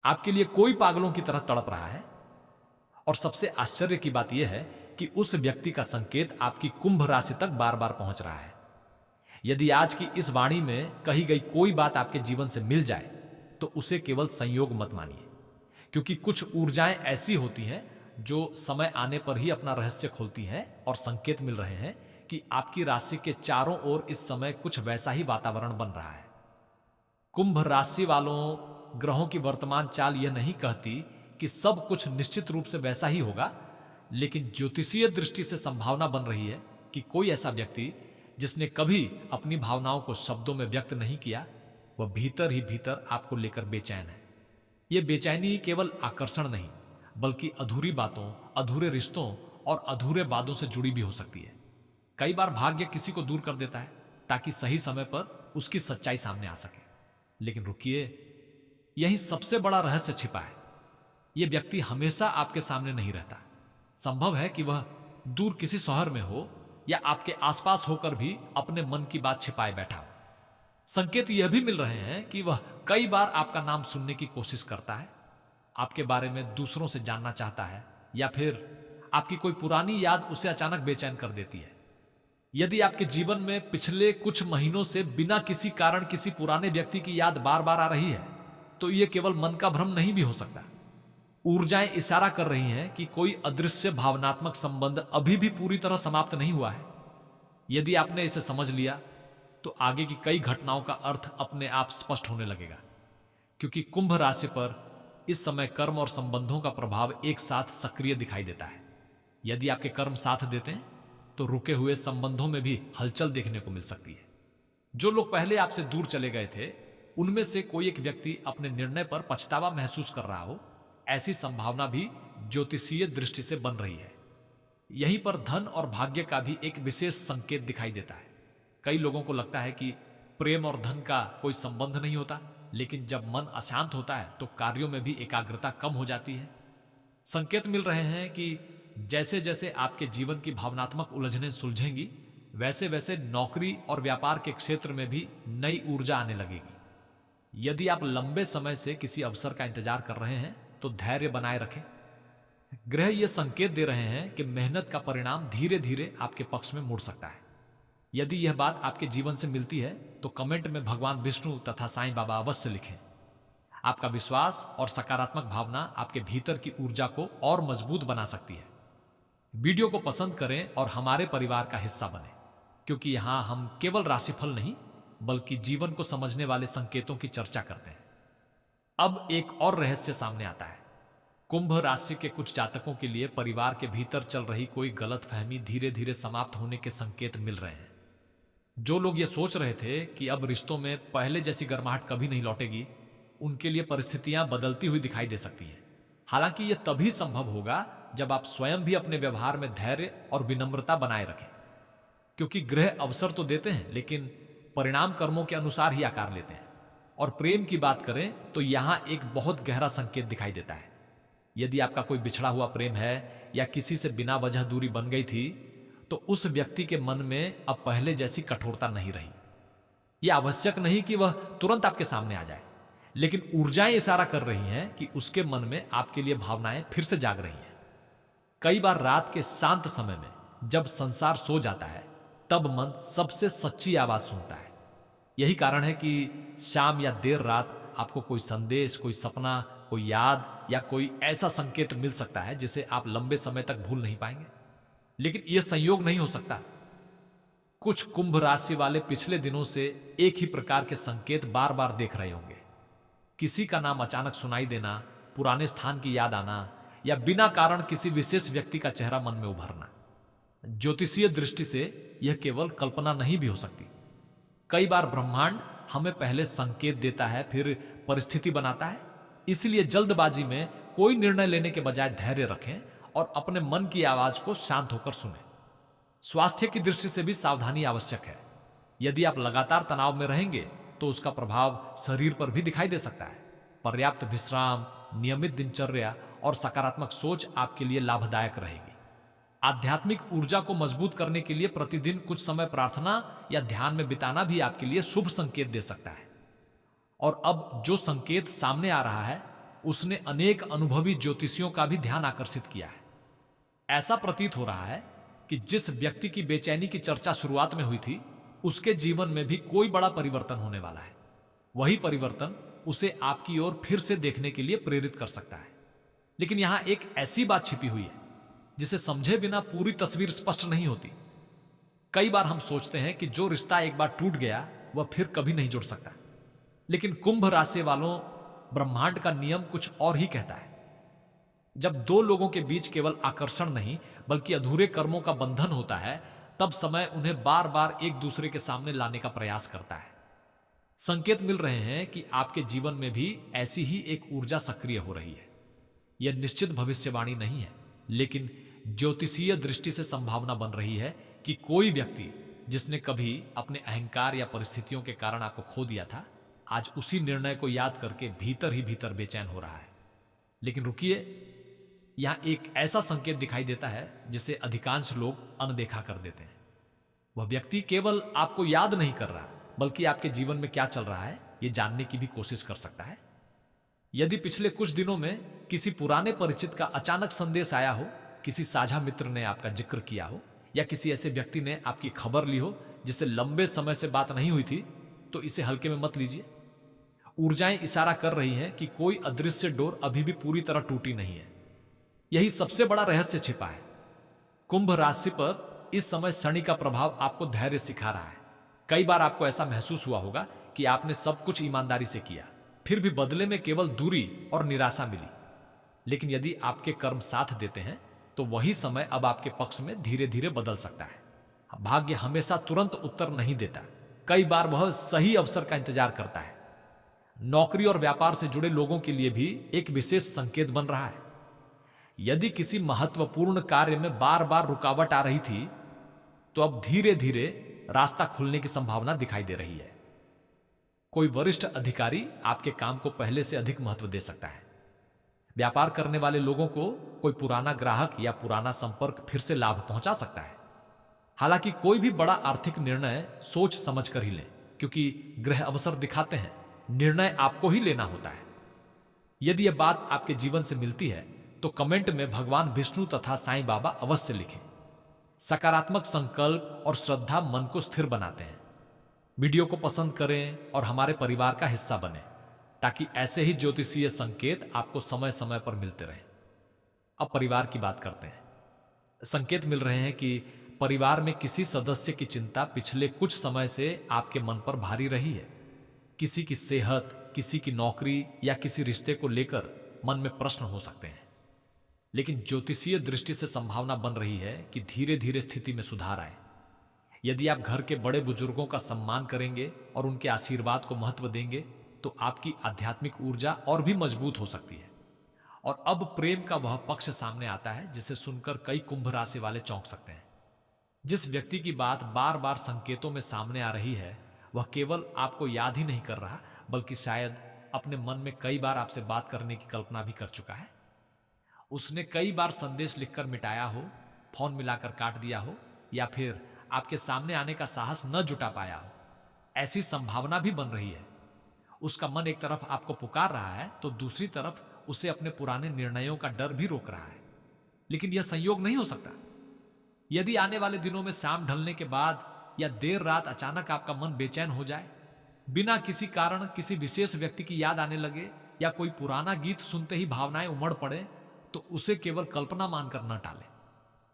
आपके लिए कोई पागलों की तरह तड़प रहा है। और सबसे आश्चर्य की बात यह है कि उस व्यक्ति का संकेत आपकी कुंभ राशि तक बार बार पहुंच रहा है। यदि आज की इस वाणी में कही गई कोई बात आपके जीवन से मिल जाए तो उसे केवल संयोग मत मानिए, क्योंकि कुछ ऊर्जाएं ऐसी होती हैं जो समय आने पर ही अपना रहस्य खोलती हैं और संकेत मिल रहे हैं कि आपकी राशि के चारों ओर इस समय कुछ वैसा ही वातावरण बन रहा है। कुंभ राशि वालों, ग्रहों की वर्तमान चाल यह नहीं कहती कि सब कुछ निश्चित रूप से वैसा ही होगा, लेकिन ज्योतिषीय दृष्टि से संभावना बन रही है कि कोई ऐसा व्यक्ति जिसने कभी अपनी भावनाओं को शब्दों में व्यक्त नहीं किया, वह भीतर ही भीतर आपको लेकर बेचैन है। यह बेचैनी केवल आकर्षण नहीं, बल्कि अधूरी बातों, अधूरे रिश्तों और अधूरे वादों से जुड़ी भी हो सकती है। कई बार भाग्य किसी को दूर कर देता है ताकि सही समय पर उसकी सच्चाई सामने आ सके। लेकिन रुकिए, यही सबसे बड़ा रहस्य छिपा है। यह व्यक्ति हमेशा आपके सामने नहीं रहता। संभव है कि वह दूर किसी शहर में हो या आपके आसपास होकर भी अपने मन की बात छिपाए बैठा हो। संकेत यह भी मिल रहे हैं कि वह कई बार आपका नाम सुनने की कोशिश करता है, आपके बारे में दूसरों से जानना चाहता है, या फिर आपकी कोई पुरानी याद उसे अचानक बेचैन कर देती है। यदि आपके जीवन में पिछले कुछ महीनों से बिना किसी कारण किसी पुराने व्यक्ति की याद बार बार आ रही है, तो यह केवल मन का भ्रम नहीं भी हो सकता। ऊर्जाएं इशारा कर रही हैं कि कोई अदृश्य भावनात्मक संबंध अभी भी पूरी तरह समाप्त नहीं हुआ है। यदि आपने इसे समझ लिया, तो आगे की कई घटनाओं का अर्थ अपने आप स्पष्ट होने लगेगा, क्योंकि कुंभ राशि पर इस समय कर्म और संबंधों का प्रभाव एक साथ सक्रिय दिखाई देता है। यदि आपके कर्म साथ देते हैं, तो रुके हुए संबंधों में भी हलचल देखने को मिल सकती है। जो लोग पहले आपसे दूर चले गए थे, उनमें से कोई एक व्यक्ति अपने निर्णय पर पछतावा महसूस कर रहा हो, ऐसी संभावना भी ज्योतिषीय दृष्टि से बन रही है। यहीं पर धन और भाग्य का भी एक विशेष संकेत दिखाई देता है। कई लोगों को लगता है कि प्रेम और धन का कोई संबंध नहीं होता, लेकिन जब मन अशांत होता है तो कार्यों में भी एकाग्रता कम हो जाती है। संकेत मिल रहे हैं कि जैसे जैसे आपके जीवन की भावनात्मक उलझनें सुलझेंगी, वैसे वैसे नौकरी और व्यापार के क्षेत्र में भी नई ऊर्जा आने लगेगी। यदि आप लंबे समय से किसी अवसर का इंतजार कर रहे हैं, तो धैर्य बनाए रखें। ग्रह ये संकेत दे रहे हैं कि मेहनत का परिणाम धीरे धीरे आपके पक्ष में मुड़ सकता है। यदि यह बात आपके जीवन से मिलती है, तो कमेंट में भगवान विष्णु तथा साईं बाबा अवश्य लिखें। आपका विश्वास और सकारात्मक भावना आपके भीतर की ऊर्जा को और मजबूत बना सकती है। वीडियो को पसंद करें और हमारे परिवार का हिस्सा बने, क्योंकि यहां हम केवल राशिफल नहीं, बल्कि जीवन को समझने वाले संकेतों की चर्चा करते हैं। अब एक और रहस्य सामने आता है। कुंभ राशि के कुछ जातकों के लिए परिवार के भीतर चल रही कोई गलतफहमी धीरे धीरे समाप्त होने के संकेत मिल रहे हैं। जो लोग ये सोच रहे थे कि अब रिश्तों में पहले जैसी गर्माहट कभी नहीं लौटेगी, उनके लिए परिस्थितियां बदलती हुई दिखाई दे सकती हैं। हालांकि यह तभी संभव होगा जब आप स्वयं भी अपने व्यवहार में धैर्य और विनम्रता बनाए रखें, क्योंकि ग्रह अवसर तो देते हैं, लेकिन परिणाम कर्मों के अनुसार ही आकार लेते हैं। और प्रेम की बात करें तो यहां एक बहुत गहरा संकेत दिखाई देता है। यदि आपका कोई बिछड़ा हुआ प्रेम है या किसी से बिना वजह दूरी बन गई थी, तो उस व्यक्ति के मन में अब पहले जैसी कठोरता नहीं रही। यह आवश्यक नहीं कि वह तुरंत आपके सामने आ जाए, लेकिन ऊर्जाएं इशारा कर रही हैं कि उसके मन में आपके लिए भावनाएं फिर से जाग रही हैं। कई बार रात के शांत समय में जब संसार सो जाता है, तब मन सबसे सच्ची आवाज सुनता है। यही कारण है कि शाम या देर रात आपको कोई संदेश, कोई सपना, कोई याद या कोई ऐसा संकेत मिल सकता है जिसे आप लंबे समय तक भूल नहीं पाएंगे। लेकिन यह संयोग नहीं हो सकता। कुछ कुंभ राशि वाले पिछले दिनों से एक ही प्रकार के संकेत बार बार देख रहे होंगे। किसी का नाम अचानक सुनाई देना, पुराने स्थान की याद आना, या बिना कारण किसी विशेष व्यक्ति का चेहरा मन में उभरना। ज्योतिषीय दृष्टि से यह केवल कल्पना नहीं भी हो सकती। कई बार ब्रह्मांड हमें पहले संकेत देता है, फिर परिस्थिति बनाता है। इसलिए जल्दबाजी में कोई निर्णय लेने के बजाय धैर्य रखें और अपने मन की आवाज को शांत होकर सुनें। स्वास्थ्य की दृष्टि से भी सावधानी आवश्यक है। यदि आप लगातार तनाव में रहेंगे, तो उसका प्रभाव शरीर पर भी दिखाई दे सकता है। पर्याप्त विश्राम, नियमित दिनचर्या और सकारात्मक सोच आपके लिए लाभदायक रहेगी। आध्यात्मिक ऊर्जा को मजबूत करने के लिए प्रतिदिन कुछ समय प्रार्थना या ध्यान में बिताना भी आपके लिए शुभ संकेत दे सकता है। और अब जो संकेत सामने आ रहा है, उसने अनेक अनुभवी ज्योतिषियों का भी ध्यान आकर्षित किया है। ऐसा प्रतीत हो रहा है कि जिस व्यक्ति की बेचैनी की चर्चा शुरुआत में हुई थी, उसके जीवन में भी कोई बड़ा परिवर्तन होने वाला है। वही परिवर्तन उसे आपकी ओर फिर से देखने के लिए प्रेरित कर सकता है। लेकिन यहां एक ऐसी बात छिपी हुई है जिसे समझे बिना पूरी तस्वीर स्पष्ट नहीं होती। कई बार हम सोचते हैं कि जो रिश्ता एक बार टूट गया वह फिर कभी नहीं जुड़ सकता। लेकिन कुंभ राशि वालों, ब्रह्मांड का नियम कुछ और ही कहता है। जब दो लोगों के बीच केवल आकर्षण नहीं बल्कि अधूरे कर्मों का बंधन होता है, तब समय उन्हें बार बार एक दूसरे के सामने लाने का प्रयास करता है। संकेत मिल रहे हैं कि आपके जीवन में भी ऐसी ही एक ऊर्जा सक्रिय हो रही है। यह निश्चित भविष्यवाणी नहीं है, लेकिन ज्योतिषीय दृष्टि से संभावना बन रही है कि कोई व्यक्ति जिसने कभी अपने अहंकार या परिस्थितियों के कारण आपको खो दिया था, आज उसी निर्णय को याद करके भीतर ही भीतर बेचैन हो रहा है। लेकिन रुकिए, यहां एक ऐसा संकेत दिखाई देता है जिसे अधिकांश लोग अनदेखा कर देते हैं। वह व्यक्ति केवल आपको याद नहीं कर रहा, बल्कि आपके जीवन में क्या चल रहा है यह जानने की भी कोशिश कर सकता है। यदि पिछले कुछ दिनों में किसी पुराने परिचित का अचानक संदेश आया हो, किसी साझा मित्र ने आपका जिक्र किया हो, या किसी ऐसे व्यक्ति ने आपकी खबर ली हो जिससे लंबे समय से बात नहीं हुई थी, तो इसे हल्के में मत लीजिए। ऊर्जाएं इशारा कर रही हैं कि कोई अदृश्य डोर अभी भी पूरी तरह टूटी नहीं है। यही सबसे बड़ा रहस्य छिपा है। कुंभ राशि पर इस समय शनि का प्रभाव आपको धैर्य सिखा रहा है। कई बार आपको ऐसा महसूस हुआ होगा कि आपने सब कुछ ईमानदारी से किया, फिर भी बदले में केवल दूरी और निराशा मिली। लेकिन यदि आपके कर्म साथ देते हैं तो वही समय अब आपके पक्ष में धीरे धीरे बदल सकता है। भाग्य हमेशा तुरंत उत्तर नहीं देता, कई बार वह सही अवसर का इंतजार करता है। नौकरी और व्यापार से जुड़े लोगों के लिए भी एक विशेष संकेत बन रहा है। यदि किसी महत्वपूर्ण कार्य में बार बार रुकावट आ रही थी, तो अब धीरे धीरे रास्ता खुलने की संभावना दिखाई दे रही है। कोई वरिष्ठ अधिकारी आपके काम को पहले से अधिक महत्व दे सकता है। व्यापार करने वाले लोगों को कोई पुराना ग्राहक या पुराना संपर्क फिर से लाभ पहुंचा सकता है। हालांकि कोई भी बड़ा आर्थिक निर्णय सोच समझ कर ही लें, क्योंकि ग्रह अवसर दिखाते हैं निर्णय आपको ही लेना होता है। यदि यह बात आपके जीवन से मिलती है तो कमेंट में भगवान विष्णु तथा साईं बाबा अवश्य लिखें। सकारात्मक संकल्प और श्रद्धा मन को स्थिर बनाते हैं। वीडियो को पसंद करें और हमारे परिवार का हिस्सा बने, ताकि ऐसे ही ज्योतिषीय संकेत आपको समय समय पर मिलते रहें। अब परिवार की बात करते हैं। संकेत मिल रहे हैं कि परिवार में किसी सदस्य की चिंता पिछले कुछ समय से आपके मन पर भारी रही है। किसी की सेहत, किसी की नौकरी या किसी रिश्ते को लेकर मन में प्रश्न हो सकते हैं। लेकिन ज्योतिषीय दृष्टि से संभावना बन रही है कि धीरे धीरे स्थिति में सुधार आए। यदि आप घर के बड़े बुजुर्गों का सम्मान करेंगे और उनके आशीर्वाद को महत्व देंगे, तो आपकी आध्यात्मिक ऊर्जा और भी मजबूत हो सकती है। और अब प्रेम का वह पक्ष सामने आता है जिसे सुनकर कई कुंभ राशि वाले चौंक सकते हैं। जिस व्यक्ति की बात बार बार संकेतों में सामने आ रही है, वह केवल आपको याद ही नहीं कर रहा, बल्कि शायद अपने मन में कई बार आपसे बात करने की कल्पना भी कर चुका है। उसने कई बार संदेश लिखकर मिटाया हो, फोन मिलाकर काट दिया हो, या फिर आपके सामने आने का साहस न जुटा पाया हो। ऐसी संभावना भी बन रही है। उसका मन एक तरफ आपको पुकार रहा है तो दूसरी तरफ उसे अपने पुराने निर्णयों का डर भी रोक रहा है। लेकिन यह संयोग नहीं हो सकता। यदि आने वाले दिनों में शाम ढलने के बाद या देर रात अचानक आपका मन बेचैन हो जाए, बिना किसी कारण किसी विशेष व्यक्ति की याद आने लगे, या कोई पुराना गीत सुनते ही भावनाएं उमड़ पड़े, तो उसे केवल कल्पना मानकर न टालें।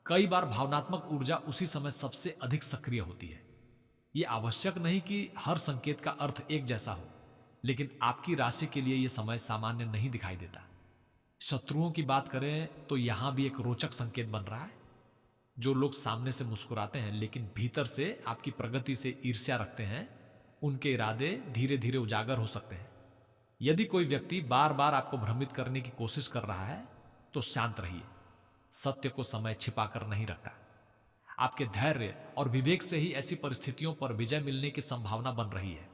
कई बार भावनात्मक ऊर्जा उसी समय सबसे अधिक सक्रिय होती है। यह आवश्यक नहीं कि हर संकेत का अर्थ एक जैसा हो, लेकिन आपकी राशि के लिए यह समय सामान्य नहीं दिखाई देता। शत्रुओं की बात करें तो यहां भी एक रोचक संकेत बन रहा है। जो लोग सामने से मुस्कुराते हैं लेकिन भीतर से आपकी प्रगति से ईर्ष्या रखते हैं, उनके इरादे धीरे धीरे उजागर हो सकते हैं। यदि कोई व्यक्ति बार बार आपको भ्रमित करने की कोशिश कर रहा है तो शांत रहिए। सत्य को समय छिपा कर नहीं रखता। आपके धैर्य और विवेक से ही ऐसी परिस्थितियों पर विजय मिलने की संभावना बन रही है।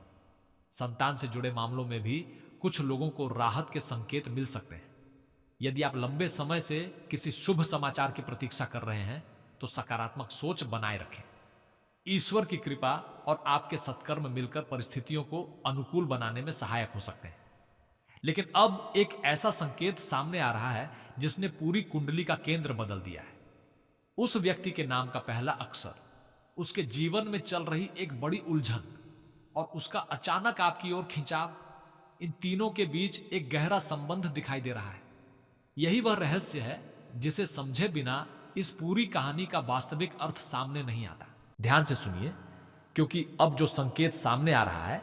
संतान से जुड़े मामलों में भी कुछ लोगों को राहत के संकेत मिल सकते हैं। यदि आप लंबे समय से किसी शुभ समाचार की प्रतीक्षा कर रहे हैं तो सकारात्मक सोच बनाए रखें। ईश्वर की कृपा और आपके सत्कर्म मिलकर परिस्थितियों को अनुकूल बनाने में सहायक हो सकते हैं। लेकिन अब एक ऐसा संकेत सामने आ रहा है जिसने पूरी कुंडली का केंद्र बदल दिया है। उस व्यक्ति के नाम का पहला अक्षर, उसके जीवन में चल रही एक बड़ी उलझन और उसका अचानक आपकी ओर खिंचाव, इन तीनों के बीच एक गहरा संबंध दिखाई दे रहा है। यही वह रहस्य है जिसे समझे बिना इस पूरी कहानी का वास्तविक अर्थ सामने नहीं आता। ध्यान से सुनिए, क्योंकि अब जो संकेत सामने आ रहा है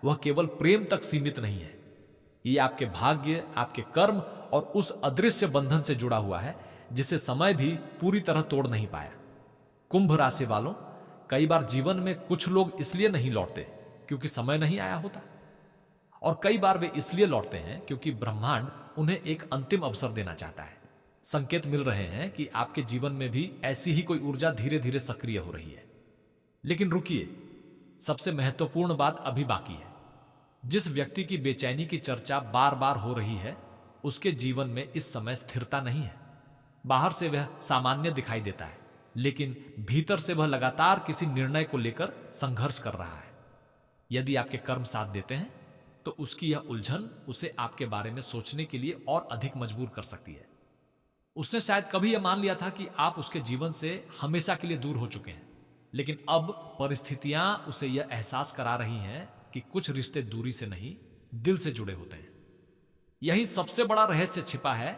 वह केवल प्रेम तक सीमित नहीं है। ये आपके भाग्य, आपके कर्म और उस अदृश्य बंधन से जुड़ा हुआ है जिसे समय भी पूरी तरह तोड़ नहीं पाया। कुंभ राशि वालों, कई बार जीवन में कुछ लोग इसलिए नहीं लौटते क्योंकि समय नहीं आया होता, और कई बार वे इसलिए लौटते हैं क्योंकि ब्रह्मांड उन्हें एक अंतिम अवसर देना चाहता है। संकेत मिल रहे हैं कि आपके जीवन में भी ऐसी ही कोई ऊर्जा धीरे धीरे सक्रिय हो रही है। लेकिन रुकिए, सबसे महत्वपूर्ण बात अभी बाकी है। जिस व्यक्ति की बेचैनी की चर्चा बार बार हो रही है, उसके जीवन में इस समय स्थिरता नहीं है। बाहर से वह सामान्य दिखाई देता है, लेकिन भीतर से वह लगातार किसी निर्णय को लेकर संघर्ष कर रहा है। यदि आपके कर्म साथ देते हैं तो उसकी यह उलझन उसे आपके बारे में सोचने के लिए और अधिक मजबूर कर सकती है। उसने शायद कभी यह मान लिया था कि आप उसके जीवन से हमेशा के लिए दूर हो चुके हैं, लेकिन अब परिस्थितियां उसे यह एहसास करा रही हैं कि कुछ रिश्ते दूरी से नहीं, दिल से जुड़े होते हैं। यही सबसे बड़ा रहस्य छिपा है।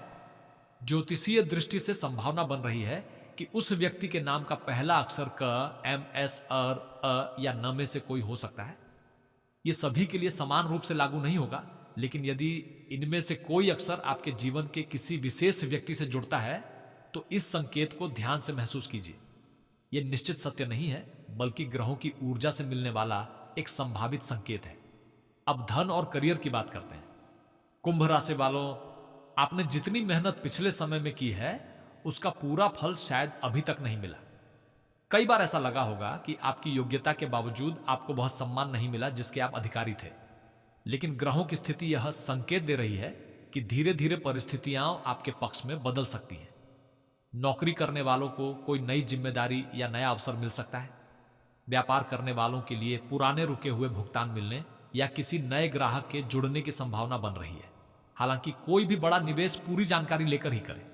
ज्योतिषीय दृष्टि से संभावना बन रही है कि उस व्यक्ति के नाम का पहला अक्षर क, एम, एस, अ या न में से कोई हो सकता है। यह सभी के लिए समान रूप से लागू नहीं होगा, लेकिन यदि इनमें से कोई अक्षर आपके जीवन के किसी विशेष व्यक्ति से जुड़ता है तो इस संकेत को ध्यान से महसूस कीजिए। यह निश्चित सत्य नहीं है, बल्कि ग्रहों की ऊर्जा से मिलने वाला एक संभावित संकेत है। अब धन और करियर की बात करते हैं। कुंभ राशि वालों, आपने जितनी मेहनत पिछले समय में की है उसका पूरा फल शायद अभी तक नहीं मिला। कई बार ऐसा लगा होगा कि आपकी योग्यता के बावजूद आपको वह सम्मान नहीं मिला जिसके आप अधिकारी थे। लेकिन ग्रहों की स्थिति यह संकेत दे रही है कि धीरे धीरे परिस्थितियां आपके पक्ष में बदल सकती हैं। नौकरी करने वालों को कोई नई जिम्मेदारी या नया अवसर मिल सकता है। व्यापार करने वालों के लिए पुराने रुके हुए भुगतान मिलने या किसी नए ग्राहक के जुड़ने की संभावना बन रही है। हालांकि कोई भी बड़ा निवेश पूरी जानकारी लेकर ही करें।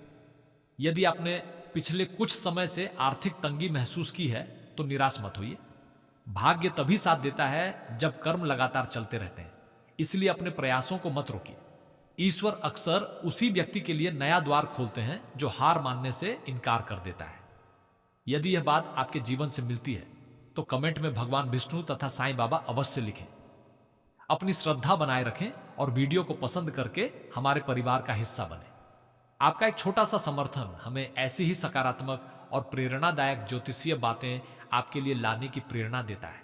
यदि आपने पिछले कुछ समय से आर्थिक तंगी महसूस की है तो निराश मत होइए। भाग्य तभी साथ देता है जब कर्म लगातार चलते रहते हैं, इसलिए अपने प्रयासों को मत रोकिए। ईश्वर अक्सर उसी व्यक्ति के लिए नया द्वार खोलते हैं जो हार मानने से इनकार कर देता है। यदि यह बात आपके जीवन से मिलती है तो कमेंट में भगवान विष्णु तथा साईं बाबा अवश्य लिखें। अपनी श्रद्धा बनाए रखें और वीडियो को पसंद करके हमारे परिवार का हिस्सा बने। आपका एक छोटा सा समर्थन हमें ऐसी ही सकारात्मक और प्रेरणादायक ज्योतिषीय बातें आपके लिए लाने की प्रेरणा देता है।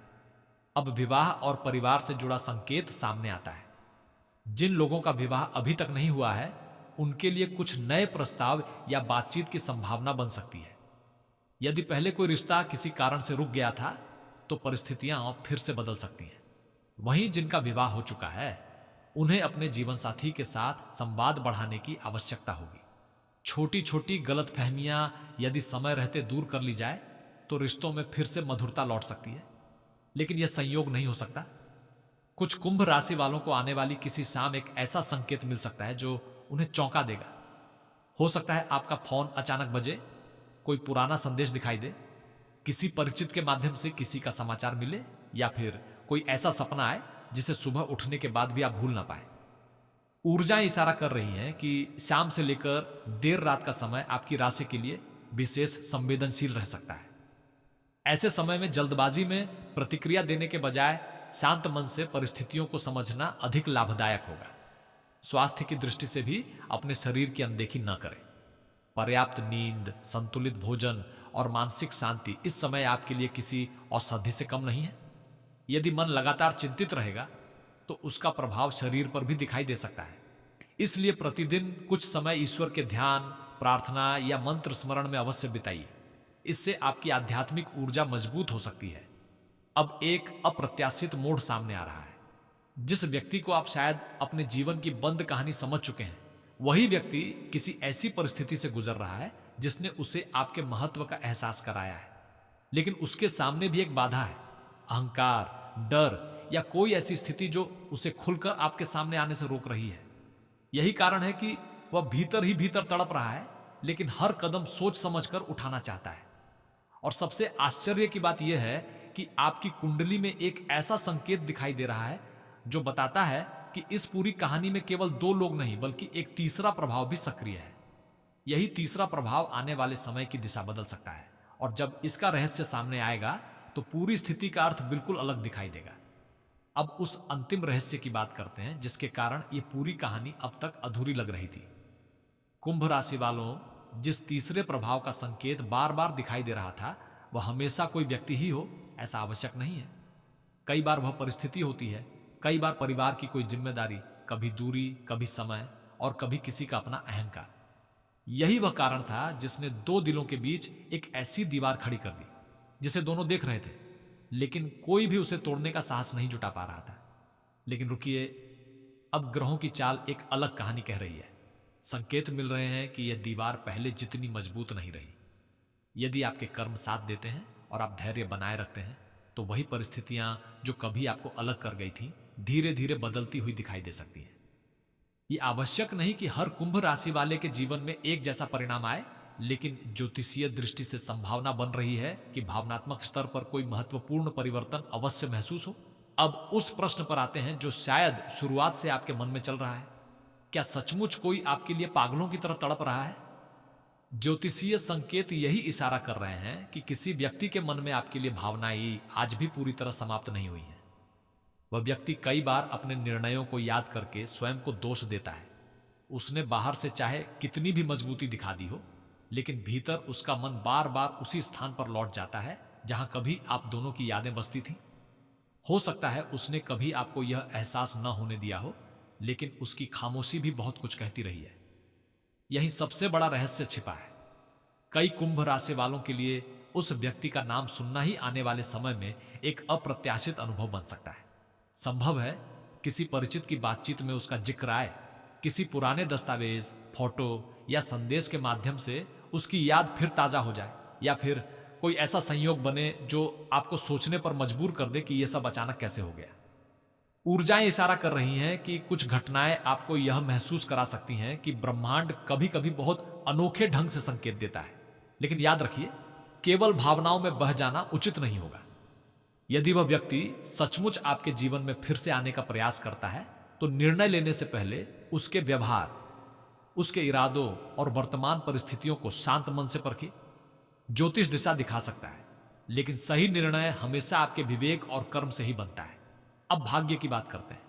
अब विवाह और परिवार से जुड़ा संकेत सामने आता है। जिन लोगों का विवाह अभी तक नहीं हुआ है उनके लिए कुछ नए प्रस्ताव या बातचीत की संभावना बन सकती है। यदि पहले कोई रिश्ता किसी कारण से रुक गया था तो परिस्थितियां फिर से बदल सकती हैं। वहीं जिनका विवाह हो चुका है उन्हें अपने जीवन साथी के साथ संवाद बढ़ाने की आवश्यकता होगी। छोटी छोटी गलतफहमियां यदि समय रहते दूर कर ली जाए तो रिश्तों में फिर से मधुरता लौट सकती है, लेकिन यह संयोग नहीं हो सकता। कुछ कुंभ राशि वालों को आने वाली किसी शाम एक ऐसा संकेत मिल सकता है जो उन्हें चौंका देगा। हो सकता है आपका फोन अचानक बजे, कोई पुराना संदेश दिखाई दे, किसी परिचित के माध्यम से किसी का समाचार मिले, या फिर कोई ऐसा सपना आए जिसे सुबह उठने के बाद भी आप भूल ना पाए। ऊर्जाएं इशारा कर रही हैं कि शाम से लेकर देर रात का समय आपकी राशि के लिए विशेष संवेदनशील रह सकता है। ऐसे समय में जल्दबाजी में प्रतिक्रिया देने के बजाय शांत मन से परिस्थितियों को समझना अधिक लाभदायक होगा। स्वास्थ्य की दृष्टि से भी अपने शरीर की अनदेखी न करें। पर्याप्त नींद, संतुलित भोजन और मानसिक शांति इस समय आपके लिए किसी औषधि से कम नहीं है। यदि मन लगातार चिंतित रहेगा तो उसका प्रभाव शरीर पर भी दिखाई दे सकता है। इसलिए प्रतिदिन कुछ समय ईश्वर के ध्यान, प्रार्थना या मंत्र स्मरण में अवश्य बिताइए। इससे आपकी आध्यात्मिक ऊर्जा मजबूत हो सकती है। अब एक अप्रत्याशित मोड़ सामने आ रहा है। जिस व्यक्ति को आप शायद अपने जीवन की बंद कहानी समझ चुके हैं, वही व्यक्ति किसी ऐसी परिस्थिति से गुजर रहा है जिसने उसे आपके महत्व का एहसास कराया है। लेकिन उसके सामने भी एक बाधा है, अहंकार, डर या कोई ऐसी स्थिति जो उसे खुलकर आपके सामने आने से रोक रही है। यही कारण है कि वह भीतर ही भीतर तड़प रहा है, लेकिन हर कदम सोच समझकर उठाना चाहता है। और सबसे आश्चर्य की बात यह है कि आपकी कुंडली में एक ऐसा संकेत दिखाई दे रहा है जो बताता है कि इस पूरी कहानी में केवल दो लोग नहीं, बल्कि एक तीसरा प्रभाव भी सक्रिय है। यही तीसरा प्रभाव आने वाले समय की दिशा बदल सकता है, और जब इसका रहस्य सामने आएगा तो पूरी स्थिति का अर्थ बिल्कुल अलग दिखाई देगा। अब उस अंतिम रहस्य की बात करते हैं जिसके कारण यह पूरी कहानी अब तक अधूरी लग रही थी। कुंभ राशि वालों, जिस तीसरे प्रभाव का संकेत बार बार दिखाई दे रहा था, वह हमेशा कोई व्यक्ति ही हो ऐसा आवश्यक नहीं है। कई बार वह परिस्थिति होती है, कई बार परिवार की कोई जिम्मेदारी, कभी दूरी, कभी समय, और कभी किसी का अपना अहंकार। यही वह कारण था जिसने दो दिलों के बीच एक ऐसी दीवार खड़ी कर दी जिसे दोनों देख रहे थे, लेकिन कोई भी उसे तोड़ने का साहस नहीं जुटा पा रहा था। लेकिन रुकिए, अब ग्रहों की चाल एक अलग कहानी कह रही है। संकेत मिल रहे हैं कि यह दीवार पहले जितनी मजबूत नहीं रही। यदि आपके कर्म साथ देते हैं और आप धैर्य बनाए रखते हैं, तो वही परिस्थितियां जो कभी आपको अलग कर गई थी, धीरे धीरे बदलती हुई दिखाई दे सकती हैं। यह आवश्यक नहीं कि हर कुंभ राशि वाले के जीवन में एक जैसा परिणाम आए, लेकिन ज्योतिषीय दृष्टि से संभावना बन रही है कि भावनात्मक स्तर पर कोई महत्वपूर्ण परिवर्तन अवश्य महसूस हो। अब उस प्रश्न पर आते हैं जो शायद शुरुआत से आपके मन में चल रहा है। क्या सचमुच कोई आपके लिए पागलों की तरह तड़प रहा है? ज्योतिषीय संकेत यही इशारा कर रहे हैं कि किसी व्यक्ति के मन में आपके लिए भावनाएं आज भी पूरी तरह समाप्त नहीं हुई हैं। वह व्यक्ति कई बार अपने निर्णयों को याद करके स्वयं को दोष देता है। उसने बाहर से चाहे कितनी भी मजबूती दिखा दी हो, लेकिन भीतर उसका मन बार बार उसी स्थान पर लौट जाता है जहां कभी आप दोनों की यादें बसती थी। हो सकता है उसने कभी आपको यह एहसास न होने दिया हो, लेकिन उसकी खामोशी भी बहुत कुछ कहती रही है। यही सबसे बड़ा रहस्य छिपा है। कई कुंभ राशि वालों के लिए उस व्यक्ति का नाम सुनना ही आने वाले समय में एक अप्रत्याशित अनुभव बन सकता है। संभव है किसी परिचित की बातचीत में उसका जिक्र आए, किसी पुराने दस्तावेज, फोटो या संदेश के माध्यम से उसकी याद फिर ताजा हो जाए, या फिर कोई ऐसा संयोग बने जो आपको सोचने पर मजबूर कर दे कि यह सब अचानक कैसे हो गया। ऊर्जाएं इशारा कर रही हैं कि कुछ घटनाएं आपको यह महसूस करा सकती हैं कि ब्रह्मांड कभी कभी बहुत अनोखे ढंग से संकेत देता है। लेकिन याद रखिए, केवल भावनाओं में बह जाना उचित नहीं होगा। यदि वह व्यक्ति सचमुच आपके जीवन में फिर से आने का प्रयास करता है, तो निर्णय लेने से पहले उसके व्यवहार, उसके इरादों और वर्तमान परिस्थितियों को शांत मन से परखिए। ज्योतिष दिशा दिखा सकता है, लेकिन सही निर्णय हमेशा आपके विवेक और कर्म से ही बनता है। अब भाग्य की बात करते हैं।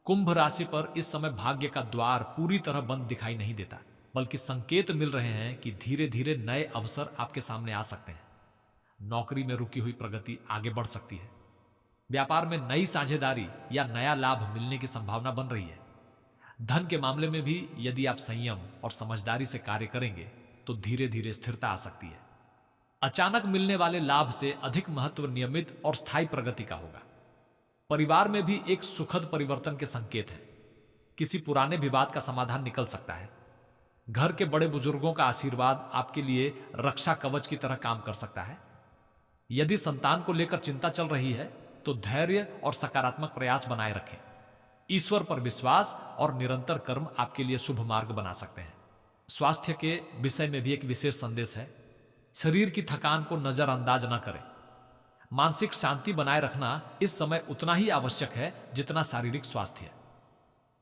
कुंभ राशि पर इस समय भाग्य का द्वार पूरी तरह बंद दिखाई नहीं देता, बल्कि संकेत मिल रहे हैं कि धीरे धीरे नए अवसर आपके सामने आ सकते हैं। नौकरी में रुकी हुई प्रगति आगे बढ़ सकती है। व्यापार में नई साझेदारी या नया लाभ मिलने की संभावना बन रही है। धन के मामले में भी यदि आप संयम और समझदारी से कार्य करेंगे तो धीरे धीरे स्थिरता आ सकती है। अचानक मिलने वाले लाभ से अधिक महत्व नियमित और स्थायी प्रगति का होगा। परिवार में भी एक सुखद परिवर्तन के संकेत हैं। किसी पुराने विवाद का समाधान निकल सकता है। घर के बड़े बुजुर्गों का आशीर्वाद आपके लिए रक्षा कवच की तरह काम कर सकता है। यदि संतान को लेकर चिंता चल रही है तो धैर्य और सकारात्मक प्रयास बनाए रखें। ईश्वर पर विश्वास और निरंतर कर्म आपके लिए शुभ मार्ग बना सकते हैं। स्वास्थ्य के विषय में भी एक विशेष संदेश है। शरीर की थकान को नजरअंदाज न करें। मानसिक शांति बनाए रखना इस समय उतना ही आवश्यक है जितना शारीरिक स्वास्थ्य।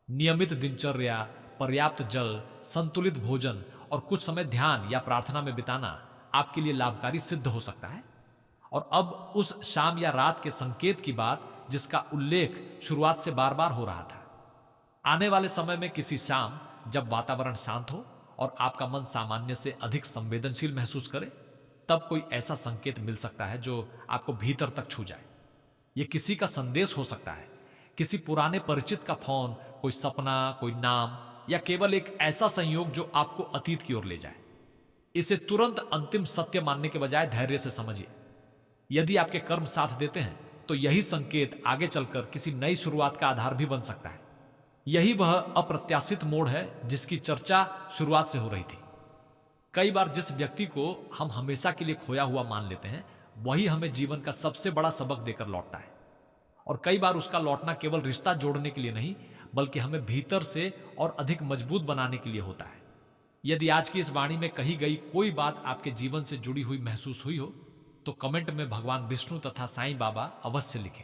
नियमित दिनचर्या, पर्याप्त जल, संतुलित भोजन और कुछ समय ध्यान या प्रार्थना में बिताना आपके लिए लाभकारी सिद्ध हो सकता है। और अब उस शाम या रात के संकेत की बात जिसका उल्लेख शुरुआत से बार बार हो रहा था। आने वाले समय में किसी शाम जब वातावरण शांत हो और आपका मन सामान्य से अधिक संवेदनशील महसूस करे, तब कोई ऐसा संकेत मिल सकता है जो आपको भीतर तक छू जाए। यह किसी का संदेश हो सकता है, किसी पुराने परिचित का फोन, कोई सपना, कोई नाम, या केवल एक ऐसा संयोग जो आपको अतीत की ओर ले जाए। इसे तुरंत अंतिम सत्य मानने के बजाय धैर्य से समझिए। यदि आपके कर्म साथ देते हैं तो यही संकेत आगे चलकर किसी नई शुरुआत का आधार भी बन सकता है। यही वह अप्रत्याशित मोड़ है जिसकी चर्चा शुरुआत से हो रही थी। कई बार जिस व्यक्ति को हम हमेशा के लिए खोया हुआ मान लेते हैं, वही हमें जीवन का सबसे बड़ा सबक देकर लौटता है। और कई बार उसका लौटना केवल रिश्ता जोड़ने के लिए नहीं, बल्कि हमें भीतर से और अधिक मजबूत बनाने के लिए होता है। यदि आज की इस वाणी में कही गई कोई बात आपके जीवन से जुड़ी हुई महसूस हुई हो, तो कमेंट में भगवान विष्णु तथा साईं बाबा अवश्य लिखें।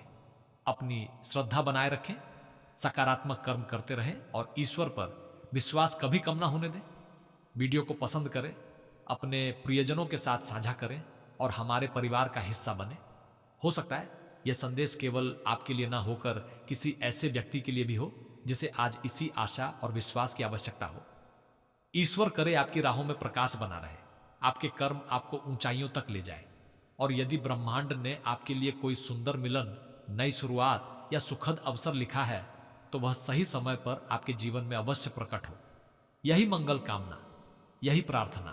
अपनी श्रद्धा बनाए रखें, सकारात्मक कर्म करते रहें और ईश्वर पर विश्वास कभी कम ना होने दें। वीडियो को पसंद करें, अपने प्रियजनों के साथ साझा करें और हमारे परिवार का हिस्सा बने। हो सकता है यह संदेश केवल आपके लिए ना होकर किसी ऐसे व्यक्ति के लिए भी हो जिसे आज इसी आशा और विश्वास की आवश्यकता हो। ईश्वर करे आपकी राहों में प्रकाश बना रहे, आपके कर्म आपको ऊंचाइयों तक ले जाए और यदि ब्रह्मांड ने आपके लिए कोई सुंदर मिलन, नई शुरुआत या सुखद अवसर लिखा है, तो वह सही समय पर आपके जीवन में अवश्य प्रकट हो। यही मंगल कामना, यही प्रार्थना